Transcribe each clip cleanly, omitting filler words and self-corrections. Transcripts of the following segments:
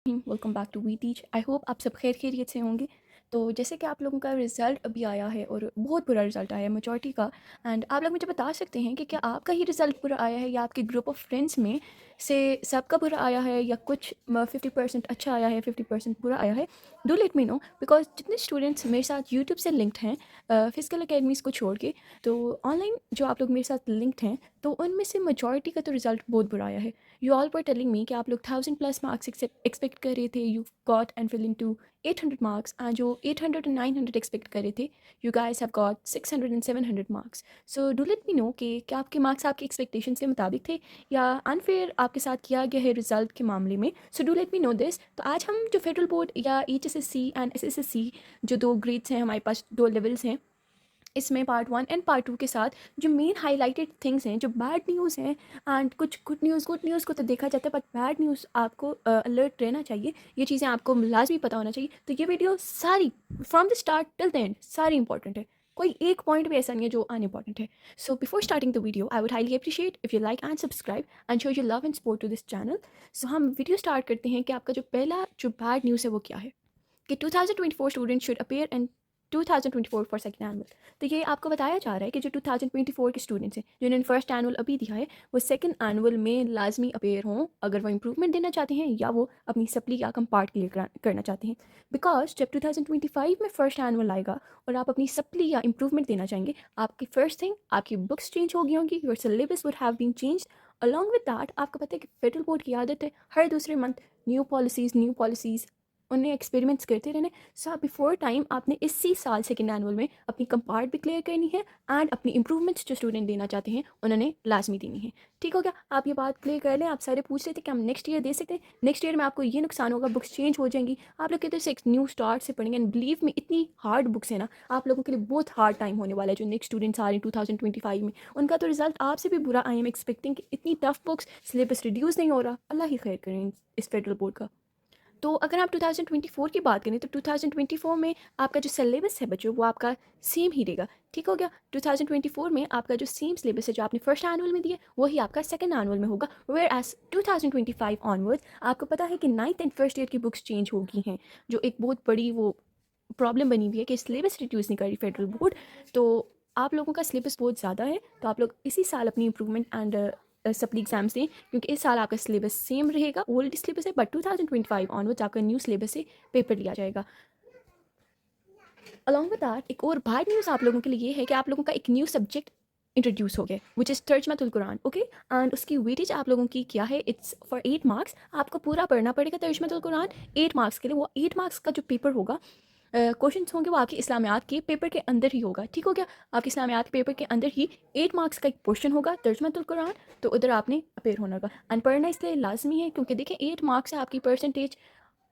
Welcome back to we teach. I hope आप सब खैरियत से होंगे। तो जैसे कि आप लोगों का रिज़ल्ट अभी आया है और बहुत बुरा रिज़ल्ट आया है मेजॉरिटी का। एंड आप लोग मुझे बता सकते हैं कि क्या आपका ही रिज़ल्ट बुरा आया है या आपके ग्रुप ऑफ फ्रेंड्स में से सबका बुरा आया है या कुछ 50% अच्छा आया है 50% बुरा आया है। Do let me no, because जितने स्टूडेंट्स मेरे साथ यूट्यूब से लिंक्ड हैं फिजिकल अकेडमीज़ को छोड़ के, तो ऑनलाइन जो आप लोग मेरे साथ लिंक्ड हैं तो उनमें से मेजॉरिटी का तो रिज़ल्ट बहुत बुरा आया है। You all were telling me कि आप लोग 1000+ मार्क्स एक्सपेक्ट कर रहे थे, you got and fill in to 800 marks, and जो 800 और 900 एक्सपेक्ट कर रहे थे you guys have got 600 and 700 marks. So do let me know कि क्या आपके मार्क्स आपके एक्सपेक्टेशंस के मुताबिक थे या अनफेयर आपके साथ किया गया है रिजल्ट के मामले में। सो do let me no this. तो आज हम जो फेडरल बोर्ड या HSSC एंड SSSC जो दो ग्रेड्स हैं, हमारे पास दो लेवल्स हैं, इसमें पार्ट 1 एंड पार्ट 2 के साथ जो मेन हाईलाइटेड थिंग्स हैं, जो बैड न्यूज़ हैं एंड कुछ गुड न्यूज़ को तो देखा जाता है, बट बैड न्यूज़ आपको अलर्ट रहना चाहिए, ये चीज़ें आपको लाजमी पता होना चाहिए। तो ये वीडियो सारी from the start till the end सारी इंपॉर्टेंट है, कोई एक पॉइंट भी ऐसा नहीं है जो अनइम्पॉर्टेंट है। So before starting the video I would highly appreciate if you like and subscribe and show your love and support to this channel. So हम वीडियो स्टार्ट करते हैं कि आपका जो पहला जो बैड न्यूज़ है वो क्या है, कि 2024 student should appear in 2024 for second annual. तो ये आपको बताया जा रहा है कि जो 2024 के स्टूडेंट्स हैं जिन्होंने फर्स्ट एनुअल अभी दिया है वो सेकंड एनुअल में लाजमी अपीयर हों, अगर वो इम्प्रूवमेंट देना चाहते हैं या वो अपनी सप्ली या कंपार्ट क्लियर करना चाहते हैं। बिकॉज जब 2025 में फर्स्ट एनुअल आएगा और आप अपनी सप्ली या इम्प्रूवमेंट देना चाहेंगे, आपकी फर्स्ट थिंग आपकी बुक्स चेंज हो गई होंगी, your syllabus would have been change. Along with that आपको पता है कि फेडरल बोर्ड की आदत है हर दूसरे मंथ न्यू पॉलिसीज़ उन्हें एक्सपेरिमेंट्स करते रहने। सो बिफोर टाइम आपने इसी साल सेकेंड एनुअल में अपनी कंपार्ट भी क्लियर करनी है एंड अपनी इंप्रूवमेंट्स जो स्टूडेंट देना चाहते हैं उन्होंने लाजमी देनी है। ठीक हो गया, आप ये बात क्लियर कर लें। आप सारे पूछ रहे थे कि हम नेक्स्ट ईयर दे सकते हैं, नेक्स्ट ईयर में आपको ये नुकसान होगा, बुक्स चेंज हो जाएंगी, आप लोग कहते हैं एक न्यू स्टार्ट से पढ़ेंगे। एंड बिलीव में इतनी हार्ड बुक्स है ना, आप लोगों के लिए बहुत हार्ड टाइम होने वाला है। जो नेक्स्ट स्टूडेंट्स आ रहे हैं 2025 में, उनका तो रिजल्ट आपसे भी बुरा। आई एम एक्सपेक्टिंग कि इतनी टफ बुक्स, सिलेबस रिड्यूस नहीं हो रहा, अल्लाह ही खैर करें इस फेडरल बोर्ड का। तो अगर आप 2024 की बात करें तो 2024 में आपका जो सिलेबस है बच्चों वो आपका सेम ही रहेगा। ठीक हो गया, 2024 में आपका जो सेम सिलेबस है जो आपने फर्स्ट एनुअल में दिया वही आपका सेकंड एनुअल में होगा। वेयर एज 2025 ऑनवर्ड्स आपको पता है कि नाइन्थ एंड फर्स्ट ईयर की बुक्स चेंज हो गई हैं, जो एक बहुत बड़ी वो प्रॉब्लम बनी हुई है कि सिलेबस रिड्यूस नहीं कर रही फेडरल बोर्ड। तो आप लोगों का सिलेबस बहुत ज़्यादा है, तो आप लोग इसी साल अपनी इंप्रूवमेंट एंड सप्ली एग्जाम्स दें, क्योंकि इस साल आपका सिलेबस सेम रहेगा, ओल्ड सिलेबस है, बट 2025 ऑनवर्ड्स आपका न्यू सिलेबस से पेपर लिया जाएगा। अलॉन्ग विद दैट एक और बैड न्यूज़ आप लोगों के लिए ये है कि आप लोगों का एक न्यू सब्जेक्ट इंट्रोड्यूस हो गया which is Tarjamatul Quran. Okay, and उसकी वेटेज आप लोगों की क्या है, इट्स फॉर 8 मार्क्स। आपको पूरा पढ़ना पड़ेगा तर्जमातुल कुरान 8 मार्क्स के लिए। वो 8 मार्क्स का जो पेपर होगा, क्वेश्चंस होंगे वो आपके इस्लामियात के पेपर के अंदर ही होगा। ठीक हो गया, आपके इस्लामियात के पेपर के अंदर ही 8 मार्क्स का एक पोर्शन होगा तर्जमातुल कुरान, तो उधर आपने अपेयर होना होगा। एंड पढ़ना इसलिए लाजमी है क्योंकि देखिए 8 मार्क्स से आपकी परसेंटेज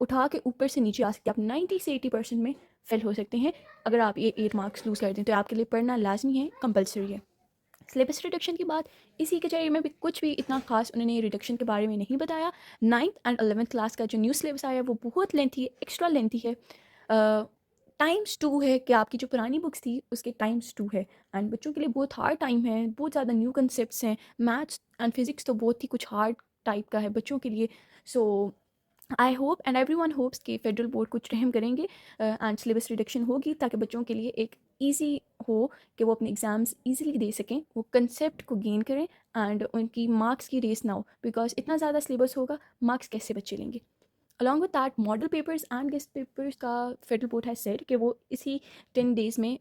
उठा के ऊपर से नीचे आ सकती है, आप 90 से 80% में फेल हो सकते हैं अगर आप ये 8 मार्क्स लूज़ कर दें। तो आपके लिए पढ़ना लाजमी है, कंपलसरी है। सिलेबस रिडक्शन की बात, इसी के जरिए में भी कुछ भी इतना खास उन्होंने रिडक्शन के बारे में नहीं बताया। 9th एंड 11th क्लास का जो न्यू सिलेबस आया वो बहुत लेंथी है, एक्स्ट्रा लेंथी है, टाइम्स 2 है कि आपकी जो पुरानी बुक्स थी उसके टाइम्स 2 है। एंड बच्चों के लिए बहुत हार्ड टाइम है, बहुत ज़्यादा न्यू कंसेप्ट्स हैं, मैथ्स एंड फिज़िक्स तो बहुत ही कुछ हार्ड टाइप का है बच्चों के लिए। So I hope and everyone hopes कि फेडरल बोर्ड कुछ रहम करेंगे एंड सिलेबस रिडक्शन होगी ताकि बच्चों के लिए एक ईजी हो कि वो अपने एग्ज़ाम्स ईजिली दे सकें, वो कंसेप्ट को गेन करें एंड उनकी मार्क्स की रेस ना हो, बिकॉज इतना ज़्यादा सिलेबस होगा, मार्क्स कैसे बच्चे लेंगे। Along with that model papers and guest papers का फेडरल बोर्ड है सेड कि वो इसी 10 डेज़ में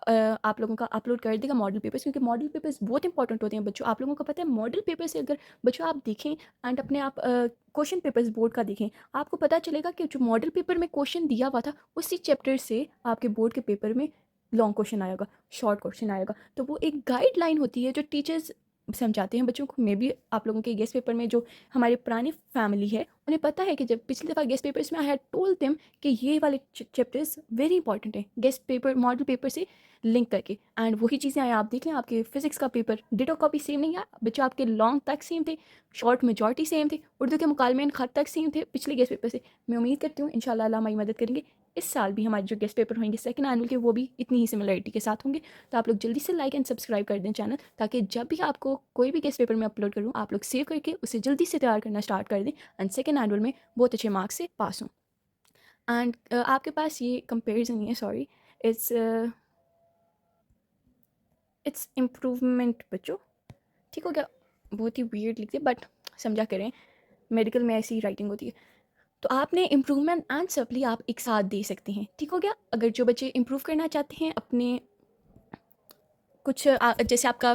आप लोगों का अपलोड कर देगा मॉडल पेपर्स, क्योंकि मॉडल पेपर्स बहुत इंपॉर्टेंट होते हैं बच्चों। आप लोगों को पता है मॉडल पेपर से अगर बच्चों आप देखें एंड अपने आप क्वेश्चन पेपर्स बोर्ड का देखें, आपको पता चलेगा कि जो मॉडल पेपर में क्वेश्चन दिया हुआ था उसी चैप्टर से आपके बोर्ड के पेपर में लॉन्ग क्वेश्चन आएगा, शॉर्ट क्वेश्चन आएगा। तो वो एक गाइडलाइन होती है जो टीचर्स समझाते हैं बच्चों को। मे भी आप लोगों के गेस्ट पेपर में जो हमारी पुरानी फैमिली है उन्हें पता है कि जब पिछली दफ़ा गेस्ट पेपर्स में आई हैड टोल्ड देम कि ये वाले चैप्टर्स वेरी इंपॉर्टेंट है गेस्ट पेपर मॉडल पेपर से लिंक करके। एंड वही चीज़ें आए, आप देख लें आपके फिजिक्स का पेपर डिटो कॉपी सेम नहीं है बच्चों, आपके लॉन्ग तक सेम थे, शॉर्ट मेजॉरिटी सेम थे, उर्दू के मुकालमे खत तक सेम थे पिछले गेस्ट पेपर से। मैं उम्मीद करती हूँ इंशाल्लाह अल्लाह हमारी मदद करेंगे, اس سال بھی ہمارے جو گیسٹ پیپر ہوئیں گے سیکنڈ اینول کے وہ بھی اتنی ہی سملرٹی کے ساتھ ہوں گے. تو آپ لوگ جلدی سے لائک اینڈ سبسکرائب کر دیں چینل, تاکہ جب بھی آپ کو کوئی بھی گیسٹ پیپر میں اپلوڈ کروں آپ لوگ سیو کر کے اسے جلدی سے تیار کرنا اسٹارٹ کر دیں اینڈ سیکنڈ اینول میں بہت اچھے مارکس سے پاس ہوں. اینڈ آپ کے پاس یہ کمپیریزن نہیں ہے, سوری, اٹس امپروومنٹ بچوں, ٹھیک ہو گیا. بہت ہی ویئرڈ لکھتے بٹ سمجھا کریں, میڈیکل میں ایسی رائٹنگ ہوتی ہے. تو آپ نے امپروومنٹ اینڈ سپلی آپ ایک ساتھ دے سکتے ہیں, ٹھیک ہو گیا. اگر جو بچے امپروو کرنا چاہتے ہیں اپنے کچھ جیسے آپ کا